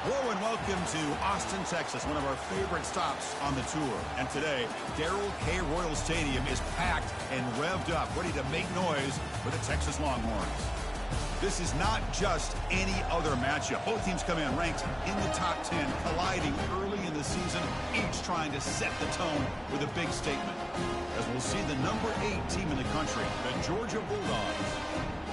Hello and welcome to Austin, Texas, one of our favorite stops on the tour. And today, Darrell K. Royal Stadium is packed and revved up, ready to make noise for the Texas Longhorns. This is not just any other matchup. Both teams come in ranked in the top 10, colliding early in the season, each trying to set the tone with a big statement. As we'll see the number 8 team in the country, the Georgia Bulldogs,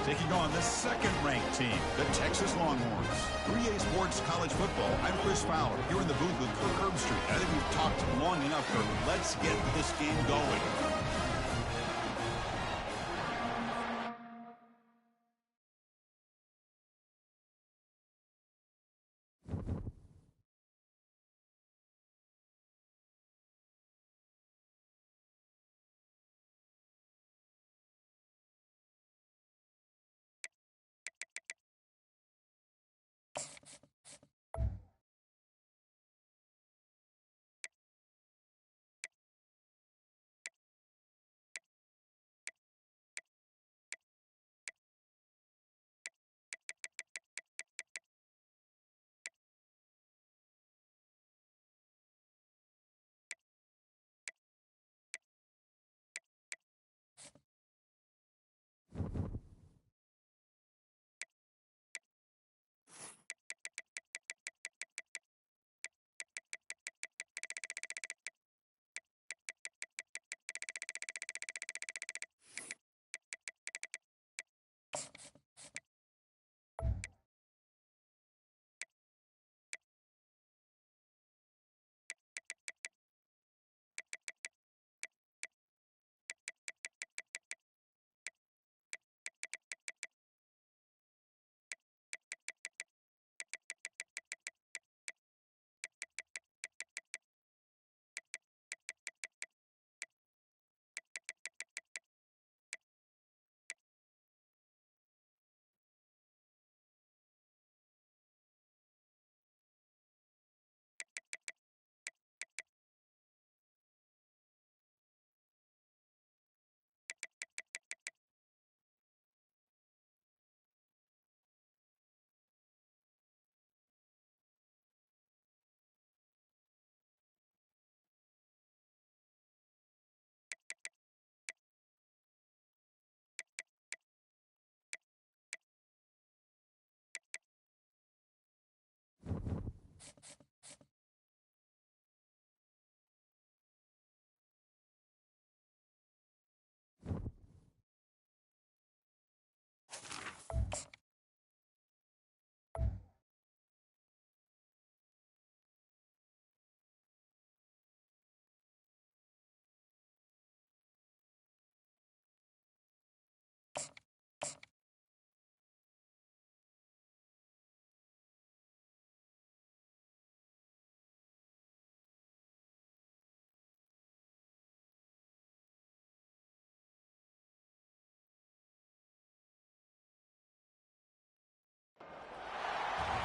taking on the second-ranked team, the Texas Longhorns. UGA Sports College Football. I'm Chris Fowler, here in the booth with Kirk Herbstreit. I think we've talked long enough, Kirk. Let's get this game going.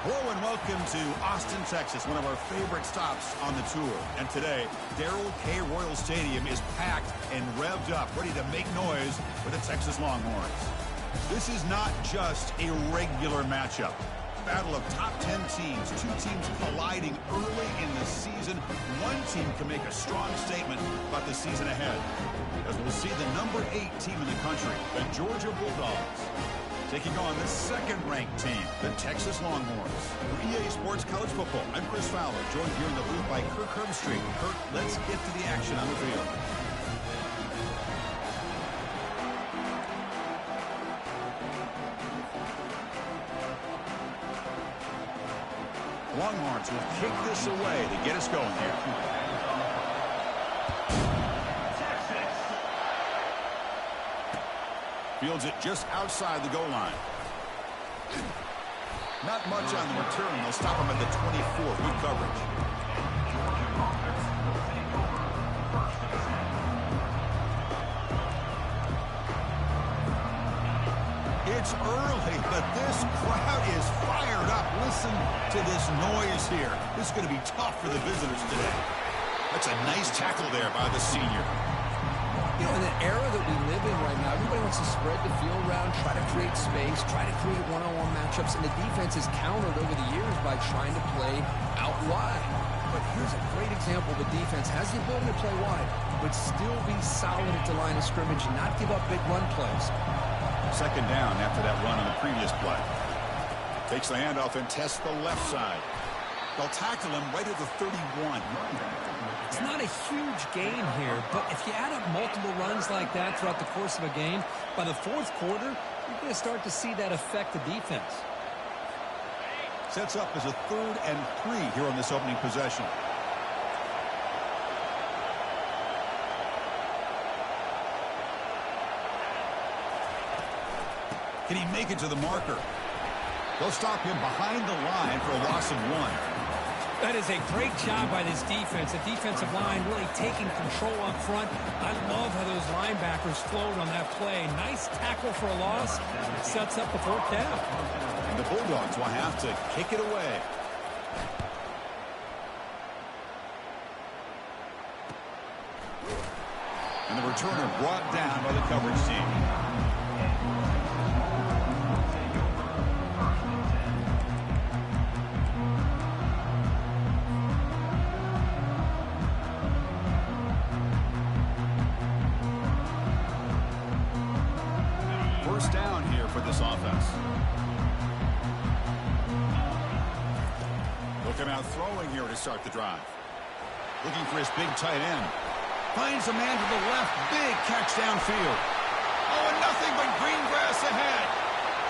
Hello and welcome to Austin, Texas, one of our favorite stops on the tour. And today, Darrell K. Royal Stadium is packed and revved up, ready to make noise for the Texas Longhorns. This is not just a regular matchup. Battle of top 10 teams, 2 teams colliding early in the season. One team can make a strong statement about the season ahead. As we'll see the number 8 team in the country, the Georgia Bulldogs, taking on the second-ranked team, the Texas Longhorns. For EA Sports College Football, I'm Chris Fowler, joined here in the booth by Kirk Herbstreit. Kirk, let's get to the action on the field. Longhorns will kick this away to get us going here. Fields it just outside the goal line. Not much on the return. They'll stop him at the 24. Good coverage. It's early, but this crowd is fired up. Listen to this noise here. This is going to be tough for the visitors today. That's a nice tackle there by the senior. You know, in the era that we live in right now, everybody wants to spread the field around, try to create space, try to create one-on-one matchups, and the defense has countered over the years by trying to play out wide. But here's a great example. The defense has the ability to play wide, but still be solid at the line of scrimmage and not give up big run plays. Second down after that run on the previous play. Takes the handoff and tests the left side. They'll tackle him right at the 31. It's not a huge gain here, but if you add up multiple runs like that throughout the course of a game, by the fourth quarter, you're going to start to see that affect the defense. Sets up as a 3rd and 3 here on this opening possession. Can he make it to the marker? They'll stop him behind the line for a loss of 1. That is a great job by this defense. The defensive line really taking control up front. I love how those linebackers flowed on that play. Nice tackle for a loss. It sets up the 4th down. And the Bulldogs will have to kick it away. And the returner brought down by the coverage team. First down here for this offense. They'll come out throwing here to start the drive. Looking for his big tight end. Finds a man to the left. Big catch downfield. Oh, and nothing but green grass ahead.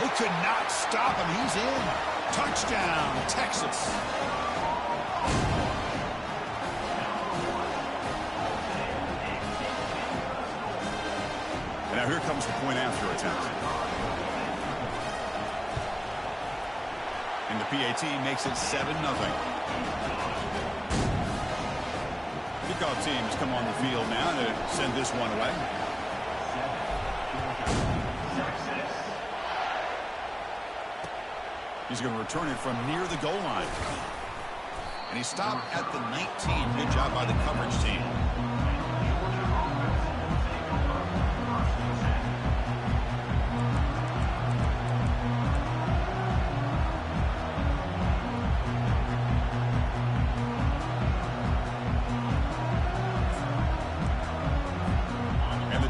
They could not stop him. He's in. Touchdown, Texas. And now here comes the point after attempt. And the PAT makes it 7-0. Kickoff teams come on the field now to send this one away. He's going to return it from near the goal line. And he stopped at the 19. Good job by the coverage team.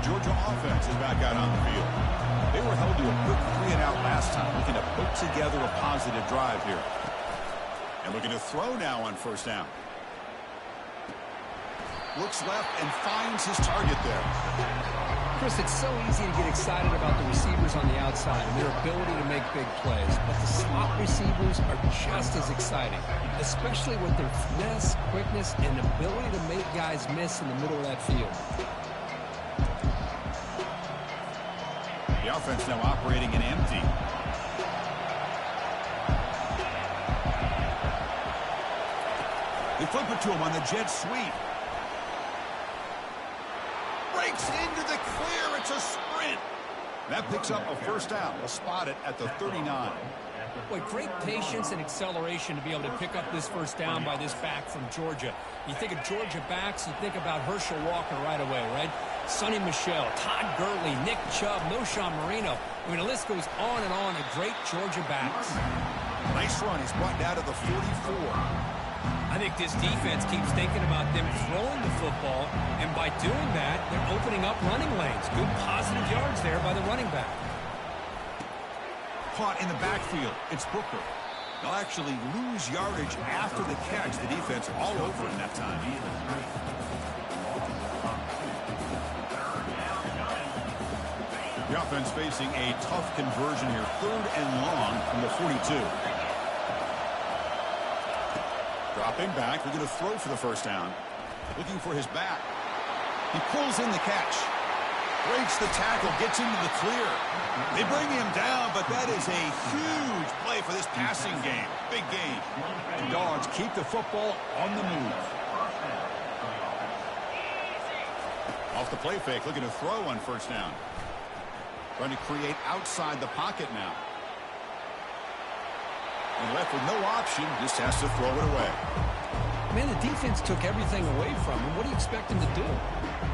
Georgia offense is back out on the field. They were held to a quick 3-and-out last time, looking to put together a positive drive here. And looking to throw now on first down. Looks left and finds his target there. Chris, it's so easy to get excited about the receivers on the outside and their ability to make big plays, but the slot receivers are just as exciting, especially with their finesse, quickness, and ability to make guys miss in the middle of that field. The offense now operating in empty. They flip it to him on the jet sweep. Breaks into the clear. It's a sprint. That picks up a first down. We'll spot it at the 39. Boy, great patience and acceleration to be able to pick up this first down by this back from Georgia. You think of Georgia backs, you think about Herschel Walker right away, right? Sonny Michel, Todd Gurley, Nick Chubb, Noshawn Marino. I mean, the list goes on and on of great Georgia backs. Nice run. He's brought down to the 44. I think this defense keeps thinking about them throwing the football, and by doing that, they're opening up running lanes. Good positive yards there by the running back. Caught in the backfield. It's Booker. They'll actually lose yardage after the catch. The defense all over him that time. The offense facing a tough conversion here. 3rd and long from the 42. Dropping back. We're going to throw for the first down. Looking for his back. He pulls in the catch. Breaks the tackle. Gets into the clear. They bring him down, but that is a huge play for this passing game. Big game. The Dogs keep the football on the move. Off the play fake. Looking to throw on first down. Trying to create outside the pocket now. And left with no option, just has to throw it away. Man, the defense took everything away from him. What do you expect him to do?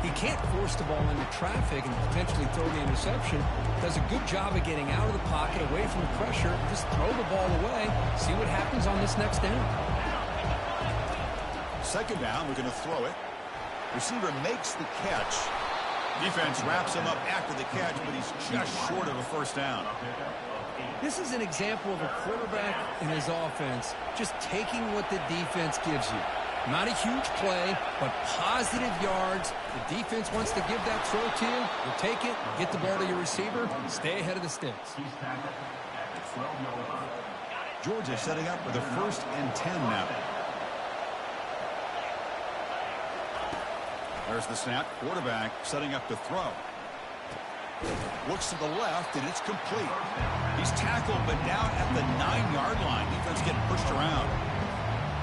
He can't force the ball into traffic and potentially throw the interception. Does a good job of getting out of the pocket, away from the pressure. Just throw the ball away. See what happens on this next down. Second down, we're going to throw it. Receiver makes the catch. Defense wraps him up after the catch, but he's just short of a first down. This is an example of a quarterback in his offense just taking what the defense gives you. Not a huge play, but positive yards. The defense wants to give that throw to you. You take it, get the ball to your receiver, stay ahead of the sticks. Georgia setting up with a 1st and 10 now. There's the snap. Quarterback setting up to throw. Looks to the left, and it's complete. He's tackled, but down at the 9-yard line. Defense getting pushed around.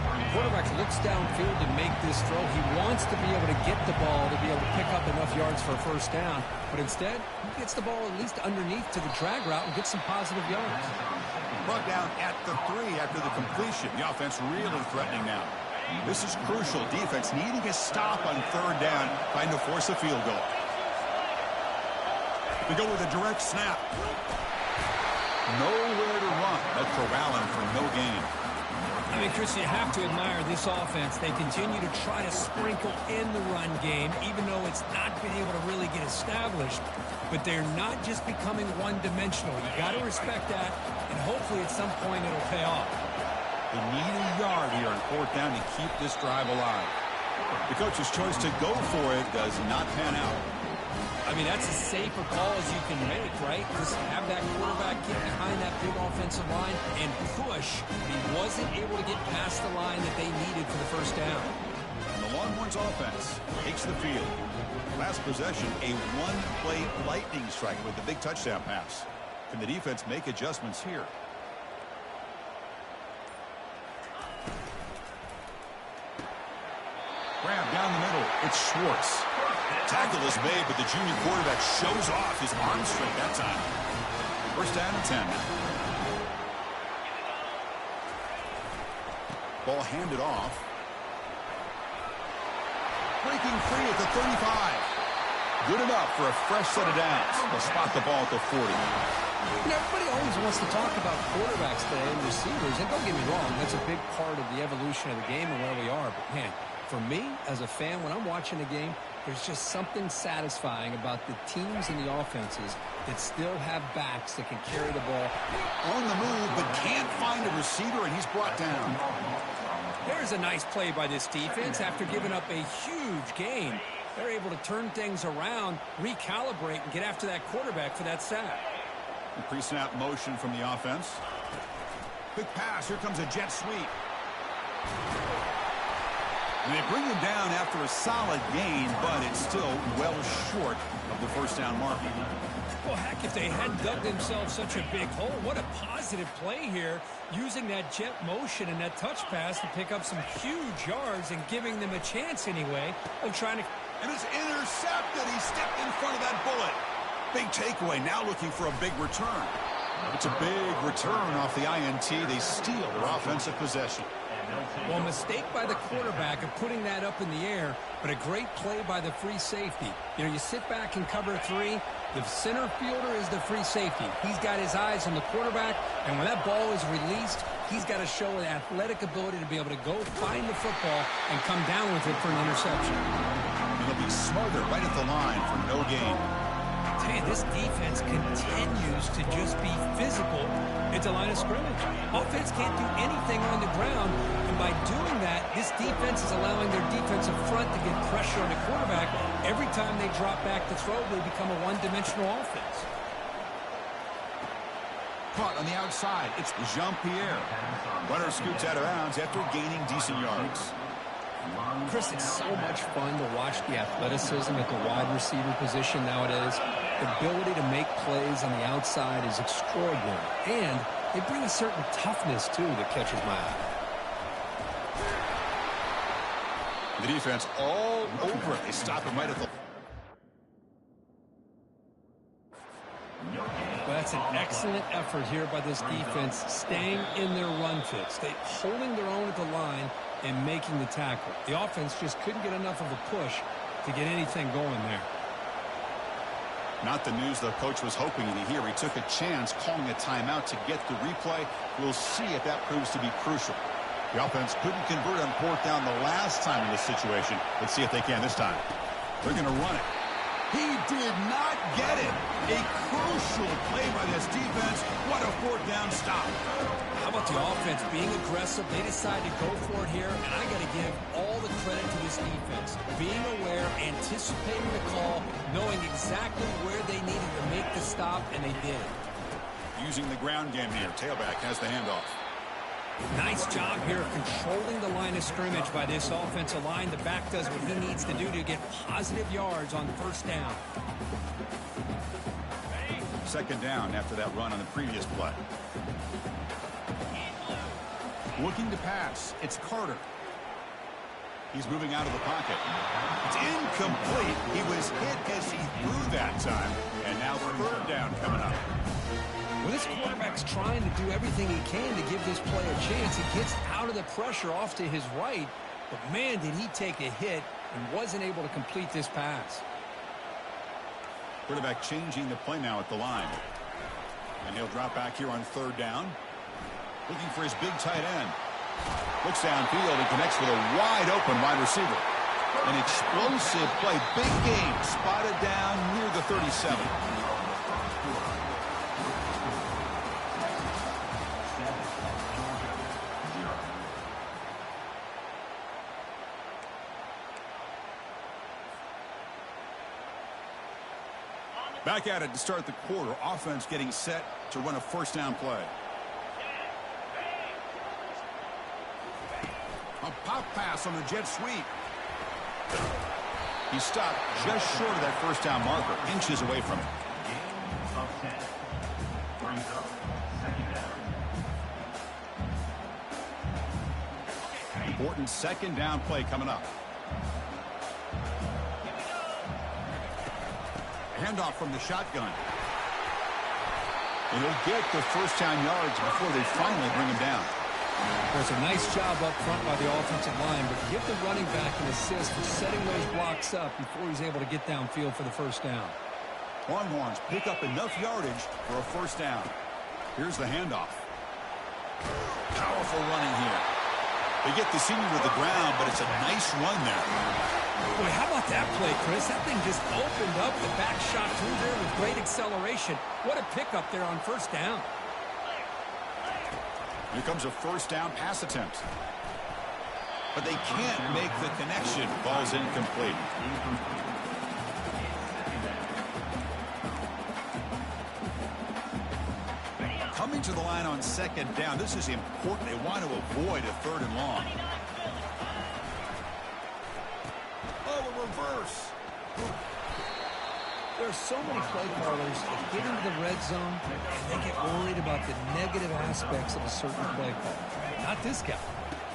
The quarterback looks downfield to make this throw. He wants to be able to get the ball to be able to pick up enough yards for a first down. But instead, he gets the ball at least underneath to the drag route and gets some positive yards. Brought down at the 3 after the completion. The offense really threatening now. This is crucial. Defense needing a stop on 3rd down, trying to force a field goal. They go with a direct snap. Nowhere to run. They'll corral him for no gain. I mean, Chris, you have to admire this offense. They continue to try to sprinkle in the run game, even though it's not been able to really get established. But they're not just becoming one-dimensional. You got to respect that, and hopefully at some point it'll pay off. They need a yard here on 4th down to keep this drive alive. The coach's choice to go for it does not pan out. I mean, that's as safe a call as you can make, right? Just have that quarterback get behind that big offensive line and push. He wasn't able to get past the line that they needed for the first down. And the Longhorns offense takes the field. Last possession, a one-play lightning strike with the big touchdown pass. Can the defense make adjustments here? Grab down the middle. It's Schwartz. Tackle is made, but the junior quarterback shows off his arm strength that time. First down and 10. Ball handed off. Breaking free at the 35. Good enough for a fresh set of downs. They'll spot the ball at the 40. You know, everybody always wants to talk about quarterbacks today and receivers, and don't get me wrong, that's a big part of the evolution of the game and where we are. But, man, for me, as a fan, when I'm watching a game, there's just something satisfying about the teams and the offenses that still have backs that can carry the ball. On the move, but can't find a receiver, and he's brought down. There's a nice play by this defense. After giving up a huge gain, they're able to turn things around, recalibrate, and get after that quarterback for that sack. Pre-snap motion from the offense. Quick pass. Here comes a jet sweep. And they bring him down after a solid gain, but it's still well short of the first down mark. Well, heck, if they hadn't dug themselves such a big hole, what a positive play here, using that jet motion and that touch pass to pick up some huge yards and giving them a chance anyway of trying to... And it's intercepted. He stepped in front of that bullet. Big takeaway, now looking for a big return. It's a big return off the INT. They steal their offensive possession. Well, a mistake by the quarterback of putting that up in the air, but a great play by the free safety. You know, you sit back and cover 3. The center fielder is the free safety. He's got his eyes on the quarterback, and when that ball is released, he's got to show an athletic ability to be able to go find the football and come down with it for an interception. And he'll be smothered right at the line for no gain. Hey, this defense continues to just be physical at the line of scrimmage. Offense can't do anything on the ground, and by doing that, this defense is allowing their defensive front to get pressure on the quarterback. Every time they drop back to throw, they become a one-dimensional offense. Caught on the outside. It's Jean-Pierre. Runner scoots out of bounds after gaining decent yards. Chris, it's so much fun to watch the athleticism at the wide receiver position nowadays. The ability to make plays on the outside is extraordinary, and they bring a certain toughness, too, that catches my eye. The defense all over it. They stop him right at the... Well, that's an excellent effort here by this defense, staying in their run fits. They holding their own at the line and making the tackle. The offense just couldn't get enough of a push to get anything going there. Not the news the coach was hoping to hear. He took a chance calling a timeout to get the replay. We'll see if that proves to be crucial. The offense couldn't convert on fourth down the last time in this situation. Let's see if they can this time. They're going to run it. He did not get it. A crucial play by this defense. What a fourth down stop. How about the offense being aggressive? They decided to go for it here, and I got to give all the credit to this defense. Being aware, anticipating the call, knowing exactly where they needed to make the stop, and they did. Using the ground game here. Tailback has the handoff. Nice job here of controlling the line of scrimmage by this offensive line. The back does what he needs to do to get positive yards on first down. Second down after that run on the previous play. Looking to pass. It's Carter. He's moving out of the pocket. It's incomplete. He was hit as he threw that time. And now third down coming up. Well, this quarterback's trying to do everything he can to give this play a chance. He gets out of the pressure off to his right, but man, did he take a hit and wasn't able to complete this pass. Quarterback changing the play now at the line. And he'll drop back here on third down. Looking for his big tight end. Looks downfield and connects with a wide open wide receiver. An explosive play. Big game. Spotted down near the 37. Back at it to start the quarter. Offense getting set to run a first down play. A pop pass on the jet sweep. He stopped just short of that first down marker, inches away from it. Important second down play coming up. Handoff from the shotgun. And he'll get the first down yards before they finally bring him down. There's a nice job up front by the offensive line, but give the running back an assist for setting those blocks up before he's able to get downfield for the first down. Longhorns pick up enough yardage for a first down. Here's the handoff. Powerful running here. They get the senior to the ground, but it's a nice run there. Boy, how about that play, Chris? That thing just opened up. The back shot through there with great acceleration. What a pickup there on first down. Here comes a first down pass attempt. But they can't make the connection. Ball's incomplete. Coming to the line on second down. This is important. They want to avoid a third and long. Oh, a reverse. There are so many play callers that get into the red zone and they get worried about the negative aspects of a certain play call. Not this guy.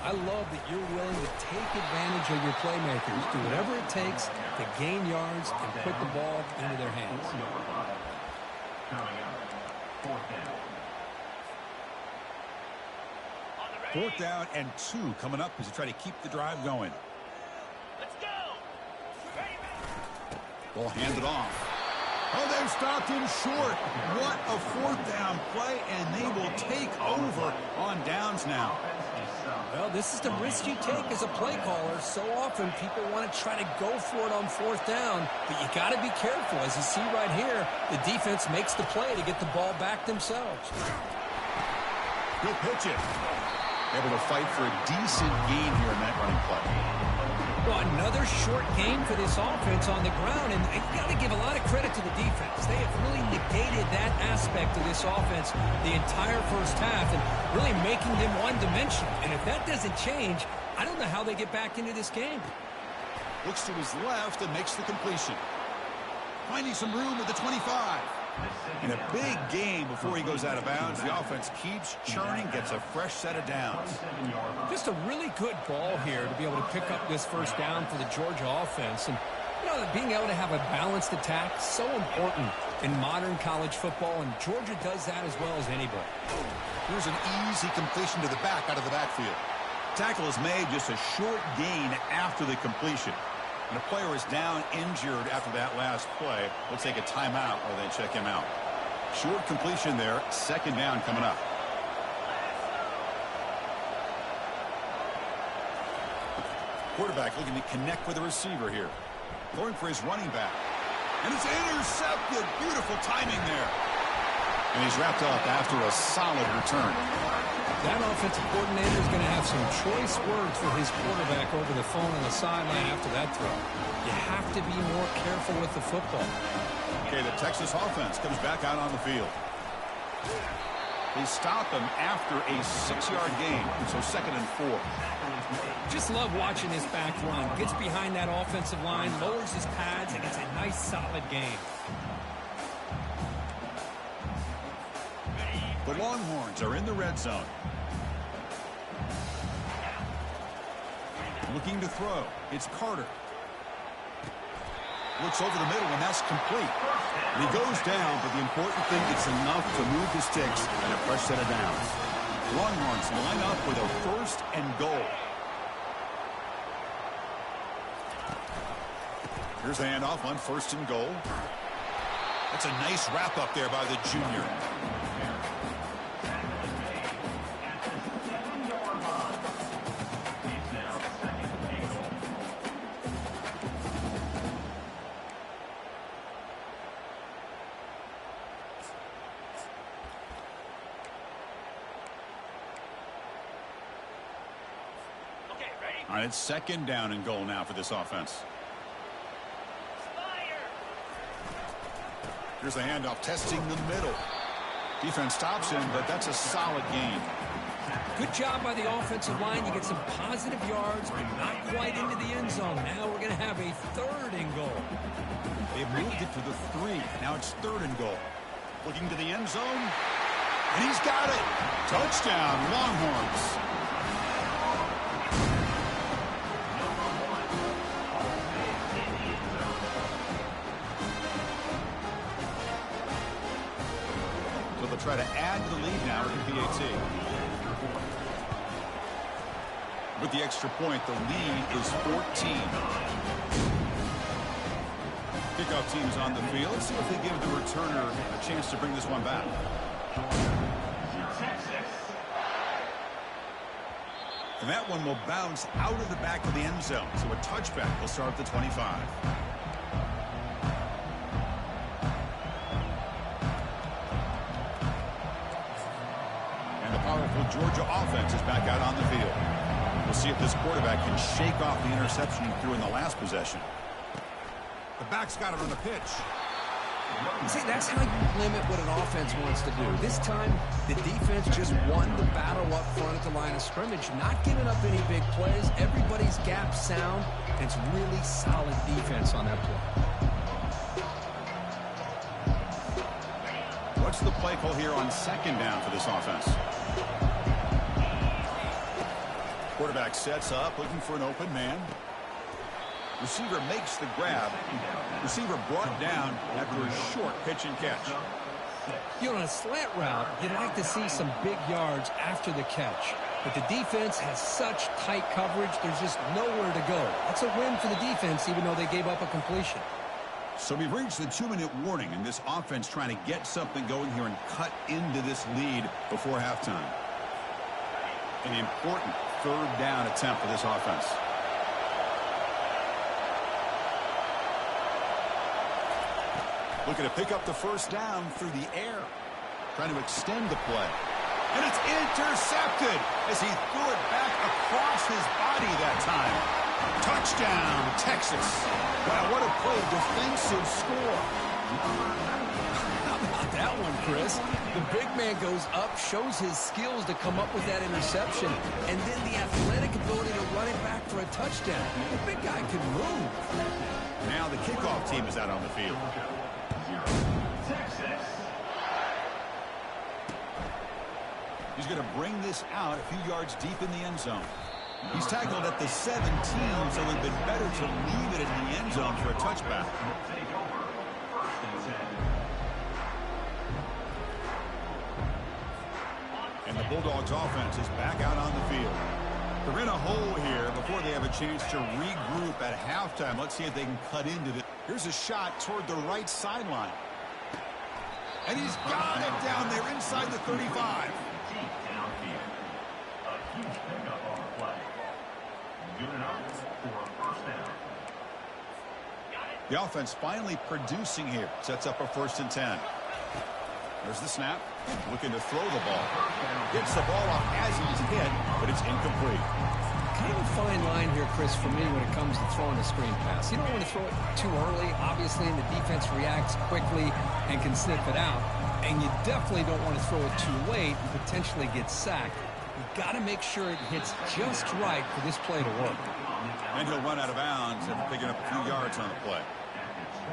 I love that you're willing to take advantage of your playmakers, do whatever it takes to gain yards and put the ball into their hands. Fourth down and 2 coming up as they try to keep the drive going. Let's go. Ball handed off. Oh, they've stopped him short. What a fourth down play, and they will take over on downs now. Well, this is the risk you take as a play caller. So often people want to try to go for it on fourth down, but you got to be careful. As you see right here, the defense makes the play to get the ball back themselves. Good pitch it. Able to fight for a decent gain here in that running play. Well, another short game for this offense on the ground, and you got to give a lot of credit to the defense. They have really negated that aspect of this offense the entire first half and really making them one-dimensional. And if that doesn't change, I don't know how they get back into this game. Looks to his left and makes the completion. Finding some room at the 25. In a big game before he goes out of bounds, the offense keeps churning, gets a fresh set of downs. Just a really good ball here to be able to pick up this first down for the Georgia offense. And, you know, being able to have a balanced attack, so important. in modern college football, and Georgia does that as well as anybody. Here's an easy completion to the back out of the backfield. Tackle is made, just a short gain after the completion. And the player is down injured after that last play. We'll take a timeout while they check him out. Short completion there, second down coming up. Quarterback looking to connect with the receiver here. Going for his running back. And it's intercepted. Beautiful timing there. And he's wrapped up after a solid return. That offensive coordinator is going to have some choice words for his quarterback over the phone on the sideline after that throw. You have to be more careful with the football. Okay, the Texas offense comes back out on the field. They stop him after a 6-yard gain, so 2nd and 4. Just love watching this back run. Gets behind that offensive line, lowers his pads, and gets a nice solid gain. The Longhorns are in the red zone. Looking to throw. It's Carter. Looks over the middle, and that's complete. And he goes down, but the important thing, it's enough to move the sticks and a fresh set of downs. Longhorns line up with a 1st and goal. Here's the handoff on 1st and goal. That's a nice wrap up there by the junior. All right, it's 2nd down and goal now for this offense. Here's the handoff, testing the middle. Defense stops him, but that's a solid gain. Good job by the offensive line. You get some positive yards, but not quite into the end zone. Now we're going to have a 3rd and goal. They've moved it to the 3. Now it's 3rd and goal. Looking to the end zone. And he's got it. Touchdown, Longhorns. Try to add to the lead now with the PAT. With the extra point, the lead is 14. Kickoff team's on the field. Let's see if they give the returner a chance to bring this one back. And that one will bounce out of the back of the end zone. So a touchback will start at the 25. Georgia offense is back out on the field. We'll see if this quarterback can shake off the interception he threw in the last possession. The back's got it on the pitch. See, that's how you limit what an offense wants to do. This time, the defense just won the battle up front at the line of scrimmage, not giving up any big plays. Everybody's gap sound, and it's really solid defense on that play. What's the play call here on 2nd down for this offense? Quarterback sets up, looking for an open man. Receiver makes the grab. Receiver brought down after a short pitch and catch. You know, on a slant route, you'd like to see some big yards after the catch. But the defense has such tight coverage, there's just nowhere to go. That's a win for the defense, even though they gave up a completion. So we've reached the 2-minute warning, and this offense trying to get something going here and cut into this lead before halftime. An important 3rd down attempt for this offense. Looking to pick up the 1st down through the air. Trying to extend the play. And it's intercepted as he threw it back across his body that time. Touchdown, Texas. Wow, what a play. Defensive score. How about that one, Chris? The big man goes up, shows his skills to come up with that interception, and then the athletic ability to run it back for a touchdown. The big guy can move. Now the kickoff team is out on the field. He's going to bring this out a few yards deep in the end zone. He's tackled at the 17, so it would have been better to leave it in the end zone for a touchback. Bulldogs offense is back out on the field. They're in a hole here before they have a chance to regroup at halftime. Let's see if they can cut into this. Here's a shot toward the right sideline. And he's got it down there inside the 35. The offense finally producing here. Sets up a 1st and 10. There's the snap. Looking to throw the ball. Gets the ball off as he's hit, but it's incomplete. Kind of a fine line here, Chris, for me when it comes to throwing a screen pass. You don't want to throw it too early, obviously, and the defense reacts quickly and can sniff it out. And you definitely don't want to throw it too late and potentially get sacked. You've got to make sure it hits just right for this play to work. And he'll run out of bounds after picking up a few yards on the play.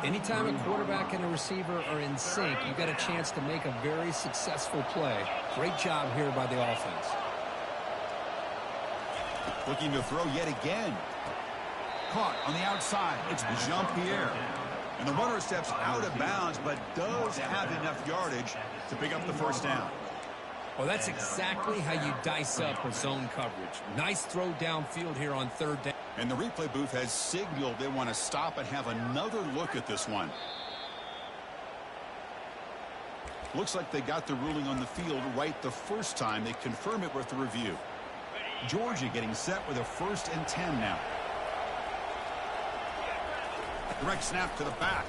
Anytime a quarterback and a receiver are in sync, you've got a chance to make a very successful play. Great job here by the offense. Looking to throw yet again. Caught on the outside. It's Jean-Pierre. And the runner steps out of bounds, but does have enough yardage to pick up the 1st down. Well, that's exactly how you dice up a zone coverage. Nice throw downfield here on 3rd down. And the replay booth has signaled they want to stop and have another look at this one. Looks like they got the ruling on the field right the first time. They confirm it with the review. Georgia getting set with a 1st and 10 now. Direct snap to the back.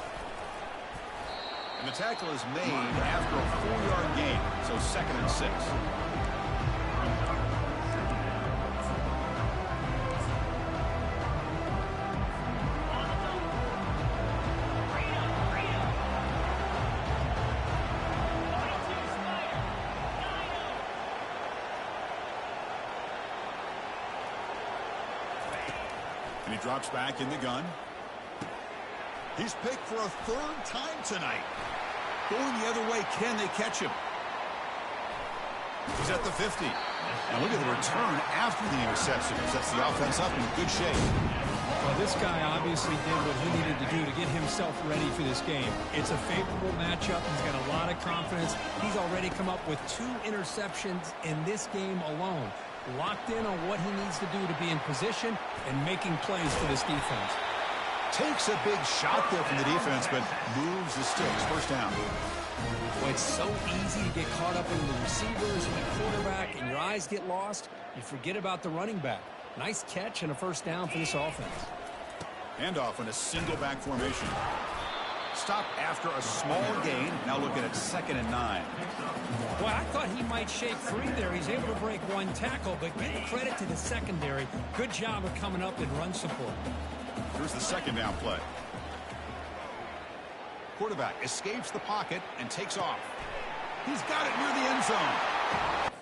And the tackle is made after a 4-yard gain, so 2nd and 6. And he drops back in the gun. He's picked for a 3rd time tonight. Going the other way, can they catch him? He's at the 50. Now look at the return after the interception. Sets the offense up in good shape. Well, this guy obviously did what he needed to do to get himself ready for this game. It's a favorable matchup. He's got a lot of confidence. He's already come up with 2 interceptions in this game alone. Locked in on what he needs to do to be in position and making plays for this defense. Takes a big shot there from the defense, but moves the sticks. 1st down. Well, it's so easy to get caught up in the receivers and the quarterback, and your eyes get lost. You forget about the running back. Nice catch and a 1st down for this offense. Handoff in a single back formation. Stop after a small gain. Now looking at 2nd and 9. Well, I thought he might shake free there. He's able to break 1 tackle, but give credit to the secondary. Good job of coming up in run support. Here's the 2nd down play. Quarterback escapes the pocket and takes off. He's got it near the end zone.